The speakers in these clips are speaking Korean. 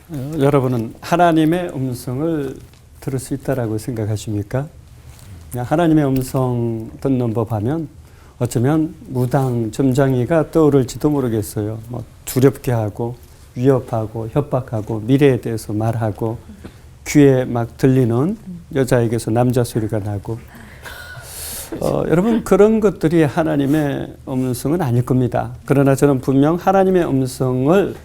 여러분은 하나님의 음성을 들을 수 있다라고 생각하십니까? 하나님의 음성 듣는 법 하면 어쩌면 무당, 점장이가 떠오를지도 모르겠어요. 뭐 두렵게 하고 위협하고 협박하고 미래에 대해서 말하고 귀에 막 들리는 여자에게서 남자 소리가 나고 여러분 그런 것들이 하나님의 음성은 아닐 겁니다. 그러나 저는 분명 하나님의 음성을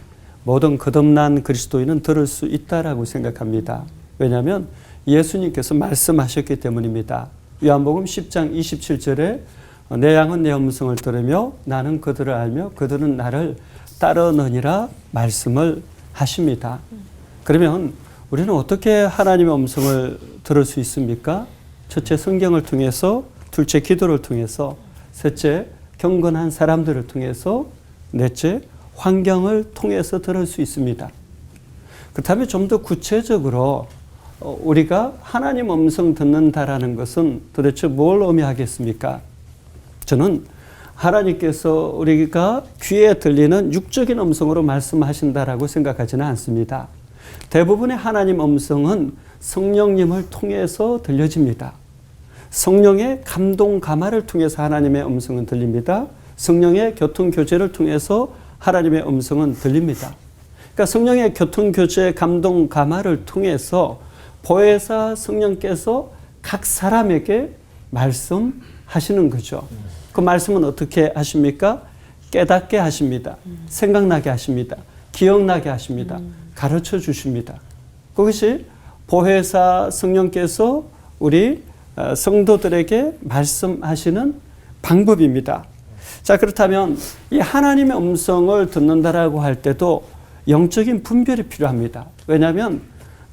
모든 거듭난 그리스도인은 들을 수 있다라고 생각합니다. 왜냐하면 예수님께서 말씀하셨기 때문입니다. 요한복음 10장 27절에 내 양은 내 음성을 들으며 나는 그들을 알며 그들은 나를 따르느니라 말씀을 하십니다. 그러면 우리는 어떻게 하나님의 음성을 들을 수 있습니까? 첫째 성경을 통해서, 둘째 기도를 통해서, 셋째 경건한 사람들을 통해서, 넷째 환경을 통해서 들을 수 있습니다. 그렇다면 좀 더 구체적으로 우리가 하나님 음성 듣는다라는 것은 도대체 뭘 의미하겠습니까? 저는 하나님께서 우리가 귀에 들리는 육적인 음성으로 말씀하신다라고 생각하지는 않습니다. 대부분의 하나님 음성은 성령님을 통해서 들려집니다. 성령의 감동 감화를 통해서 하나님의 음성은 들립니다. 성령의 교통교제를 통해서 하나님의 음성은 들립니다. 그러니까 성령의 교통교제 감동 감화를 통해서 보혜사 성령께서 각 사람에게 말씀하시는 거죠. 그 말씀은 어떻게 하십니까? 깨닫게 하십니다. 생각나게 하십니다. 기억나게 하십니다. 가르쳐 주십니다. 그것이 보혜사 성령께서 우리 성도들에게 말씀하시는 방법입니다. 자, 그렇다면 이 하나님의 음성을 듣는다라고 할 때도 영적인 분별이 필요합니다. 왜냐하면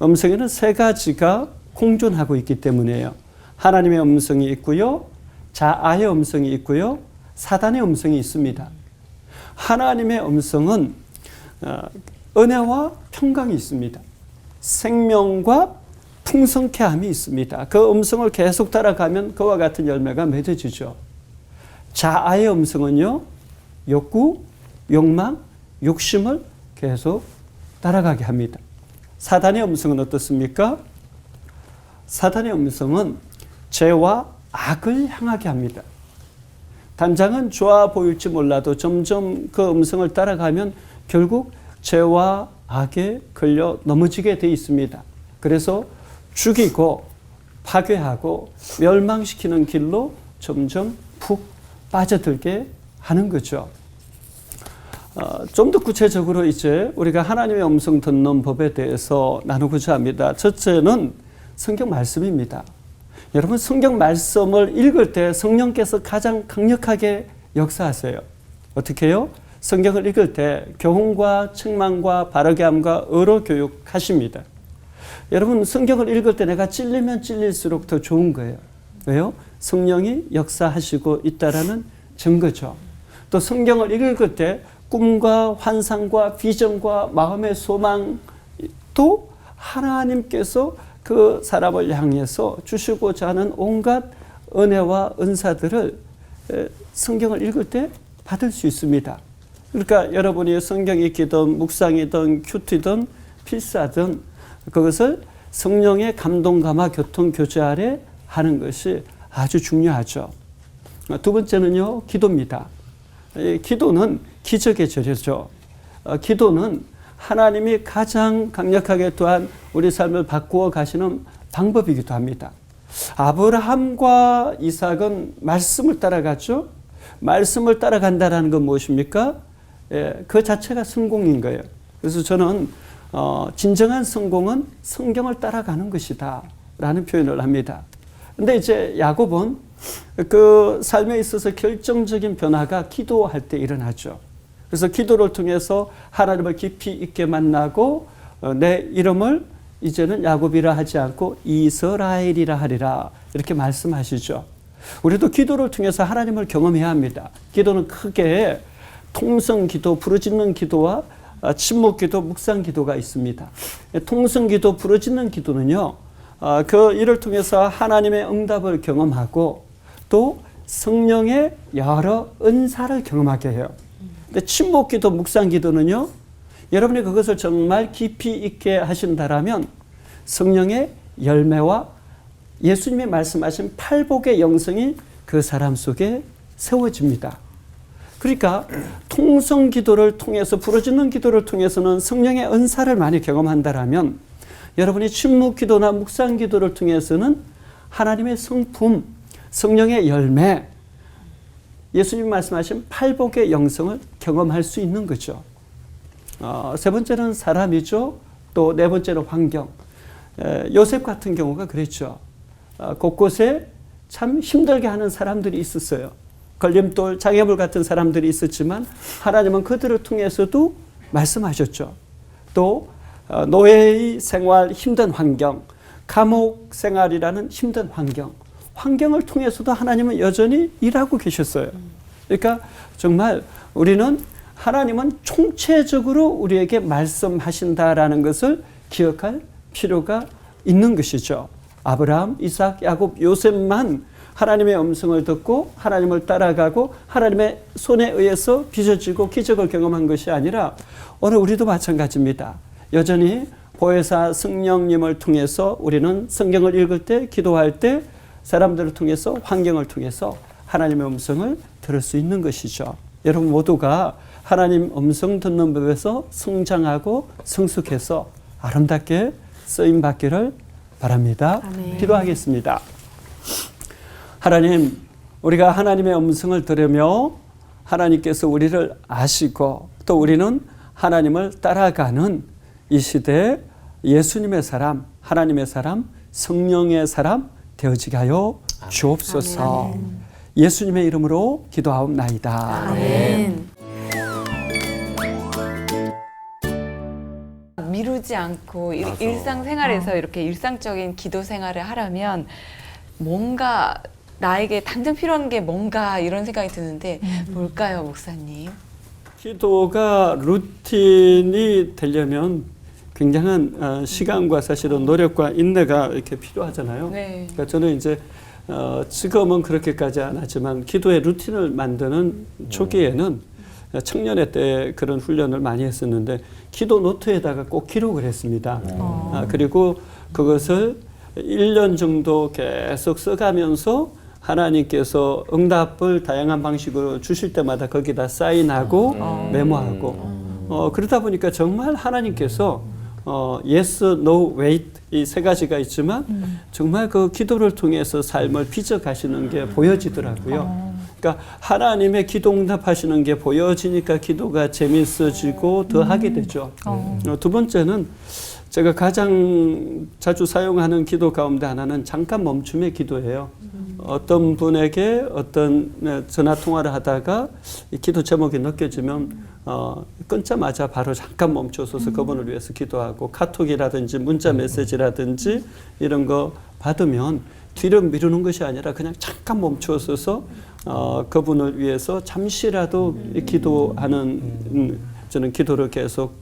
음성에는 세 가지가 공존하고 있기 때문이에요. 하나님의 음성이 있고요. 자아의 음성이 있고요. 사단의 음성이 있습니다. 하나님의 음성은 은혜와 평강이 있습니다. 생명과 풍성케 함이 있습니다. 그 음성을 계속 따라가면 그와 같은 열매가 맺어지죠. 자아의 음성은요. 욕구, 욕망, 욕심을 계속 따라가게 합니다. 사단의 음성은 어떻습니까? 사단의 음성은 죄와 악을 향하게 합니다. 단장은 좋아 보일지 몰라도 점점 그 음성을 따라가면 결국 죄와 악에 걸려 넘어지게 돼 있습니다. 그래서 죽이고 파괴하고 멸망시키는 길로 점점 푹 빠져들게 하는 거죠. 좀 더 구체적으로 이제 우리가 하나님의 음성 듣는 법에 대해서 나누고자 합니다. 첫째는 성경 말씀입니다. 여러분 성경 말씀을 읽을 때 성령께서 가장 강력하게 역사하세요. 어떻게 해요? 성경을 읽을 때 교훈과 책망과 바르게 함과 의로 교육하십니다. 여러분 성경을 읽을 때 내가 찔리면 찔릴수록 더 좋은 거예요. 왜요? 성령이 역사하시고 있다라는 증거죠. 또 성경을 읽을 때 꿈과 환상과 비전과 마음의 소망 또 하나님께서 그 사람을 향해서 주시고자 하는 온갖 은혜와 은사들을 성경을 읽을 때 받을 수 있습니다. 그러니까 여러분이 성경 읽기든 묵상이든 큐티든 필사든 그것을 성령의 감동 감화 교통 교제 아래 하는 것이 아주 중요하죠. 두 번째는요, 기도입니다. 기도는 기적의 절이죠. 기도는 하나님이 가장 강력하게 또한 우리 삶을 바꾸어 가시는 방법이기도 합니다. 아브라함과 이삭은 말씀을 따라갔죠. 말씀을 따라간다는 건 무엇입니까? 그 자체가 성공인 거예요. 그래서 저는 진정한 성공은 성경을 따라가는 것이다 라는 표현을 합니다. 근데 이제 야곱은 그 삶에 있어서 결정적인 변화가 기도할 때 일어나죠. 그래서 기도를 통해서 하나님을 깊이 있게 만나고 내 이름을 이제는 야곱이라 하지 않고 이스라엘이라 하리라 이렇게 말씀하시죠. 우리도 기도를 통해서 하나님을 경험해야 합니다. 기도는 크게 통성기도, 부르짖는 기도와 침묵기도, 묵상기도가 있습니다. 통성기도, 부르짖는 기도는요. 그 일을 통해서 하나님의 응답을 경험하고 또 성령의 여러 은사를 경험하게 해요. 근데 침묵기도, 묵상기도는요. 여러분이 그것을 정말 깊이 있게 하신다라면 성령의 열매와 예수님이 말씀하신 팔복의 영성이 그 사람 속에 세워집니다. 그러니까 통성 기도를 통해서 부르짖는 기도를 통해서는 성령의 은사를 많이 경험한다라면 여러분이 침묵 기도나 묵상 기도를 통해서는 하나님의 성품, 성령의 열매, 예수님이 말씀하신 팔복의 영성을 경험할 수 있는 거죠. 세 번째는 사람이죠. 또 네 번째는 환경. 요셉 같은 경우가 그랬죠. 곳곳에 참 힘들게 하는 사람들이 있었어요. 걸림돌, 장애물 같은 사람들이 있었지만 하나님은 그들을 통해서도 말씀하셨죠. 또 노예의 생활, 힘든 환경, 감옥 생활이라는 힘든 환경을 통해서도 하나님은 여전히 일하고 계셨어요. 그러니까 정말 우리는 하나님은 총체적으로 우리에게 말씀하신다라는 것을 기억할 필요가 있는 것이죠. 아브라함, 이삭, 야곱, 요셉만 하나님의 음성을 듣고 하나님을 따라가고 하나님의 손에 의해서 빚어지고 기적을 경험한 것이 아니라 오늘 우리도 마찬가지입니다. 여전히 보혜사 성령님을 통해서 우리는 성경을 읽을 때, 기도할 때 사람들을 통해서, 환경을 통해서 하나님의 음성을 들을 수 있는 것이죠. 여러분 모두가 하나님 음성 듣는 법에서 성장하고 성숙해서 아름답게 쓰임 받기를 바랍니다. 아멘. 기도하겠습니다. 하나님, 우리가 하나님의 음성을 들으며 하나님께서 우리를 아시고 또 우리는 하나님을 따라가는 이 시대에 예수님의 사람, 하나님의 사람, 성령의 사람 되어지게 하여 주옵소서. 아멘. 예수님의 이름으로 기도하옵나이다. 아멘. 미루지 않고 일상생활에서 이렇게 일상적인 기도 생활을 하려면 뭔가 나에게 당장 필요한 게 뭔가 이런 생각이 드는데 뭘까요, 목사님? 기도가 루틴이 되려면 굉장한 시간과 사실은 노력과 인내가 이렇게 필요하잖아요. 네. 그러니까 저는 이제 지금은 그렇게까지 안 하지만 기도의 루틴을 만드는 초기에는 청년회 때 그런 훈련을 많이 했었는데 기도 노트에다가 꼭 기록을 했습니다. 그리고 그것을 1년 정도 계속 써가면서 하나님께서 응답을 다양한 방식으로 주실 때마다 거기다 사인하고 메모하고 그러다 보니까 정말 하나님께서 yes, no, wait 이 세 가지가 있지만 정말 그 기도를 통해서 삶을 빚어가시는 게 보여지더라고요. 그러니까 하나님의 기도 응답하시는 게 보여지니까 기도가 재밌어지고 더 하게 되죠. 두 번째는 제가 가장 자주 사용하는 기도 가운데 하나는 잠깐 멈춤의 기도예요. 어떤 분에게 어떤 전화 통화를 하다가 이 기도 제목이 느껴지면 끊자마자 바로 잠깐 멈춰서서 그분을 위해서 기도하고 카톡이라든지 문자 메시지라든지 이런 거 받으면 뒤로 미루는 것이 아니라 그냥 잠깐 멈춰서서 그분을 위해서 잠시라도 기도하는 저는 기도를 계속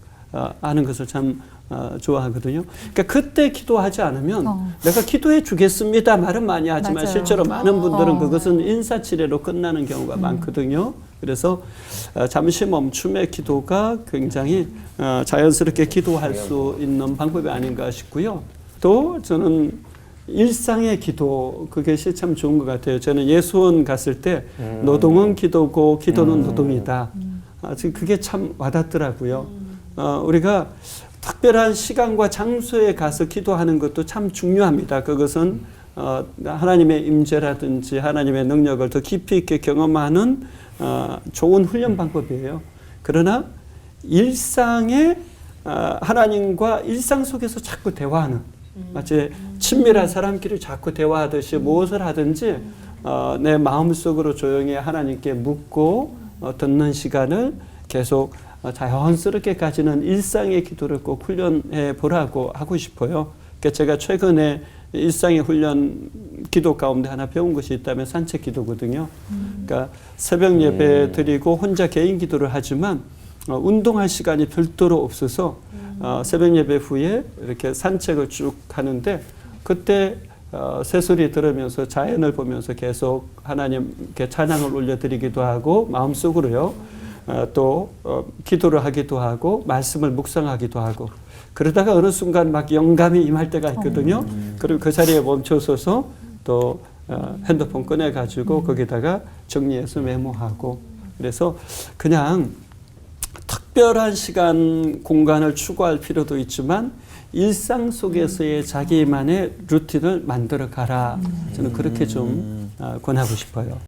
하는 것을 참 좋아하거든요. 그러니까 그때 기도하지 않으면 내가 기도해 주겠습니다 말은 많이 하지만 맞아요. 실제로 많은 분들은 그것은 인사치레로 끝나는 경우가 많거든요. 그래서 잠시 멈춤의 기도가 굉장히 자연스럽게 기도할 수 있는 방법이 아닌가 싶고요. 또 저는 일상의 기도 그것이 참 좋은 것 같아요. 저는 예수원 갔을 때 노동은 기도고 기도는 노동이다. 지금 그게 참 와닿더라고요. 우리가 특별한 시간과 장소에 가서 기도하는 것도 참 중요합니다. 그것은 하나님의 임재라든지 하나님의 능력을 더 깊이 있게 경험하는 좋은 훈련 방법이에요. 그러나 일상에 하나님과 일상 속에서 자꾸 대화하는 마치 친밀한 사람끼리 자꾸 대화하듯이 무엇을 하든지 내 마음속으로 조용히 하나님께 묻고 듣는 시간을 계속 자연스럽게 가지는 일상의 기도를 꼭 훈련해 보라고 하고 싶어요. 그러니까 제가 최근에 일상의 훈련 기도 가운데 하나 배운 것이 있다면 산책 기도거든요. 그러니까 새벽 예배 드리고 혼자 개인 기도를 하지만 운동할 시간이 별도로 없어서 새벽 예배 후에 이렇게 산책을 쭉 하는데 그때 새소리 들으면서 자연을 보면서 계속 하나님께 찬양을 올려드리기도 하고 마음속으로요. 또 기도를 하기도 하고 말씀을 묵상하기도 하고 그러다가 어느 순간 막 영감이 임할 때가 있거든요. 그리고 그 자리에 멈춰서서 또 핸드폰 꺼내가지고 거기다가 정리해서 메모하고 그래서 그냥 특별한 시간, 공간을 추구할 필요도 있지만 일상 속에서의 자기만의 루틴을 만들어 가라. 저는 그렇게 좀 권하고 싶어요.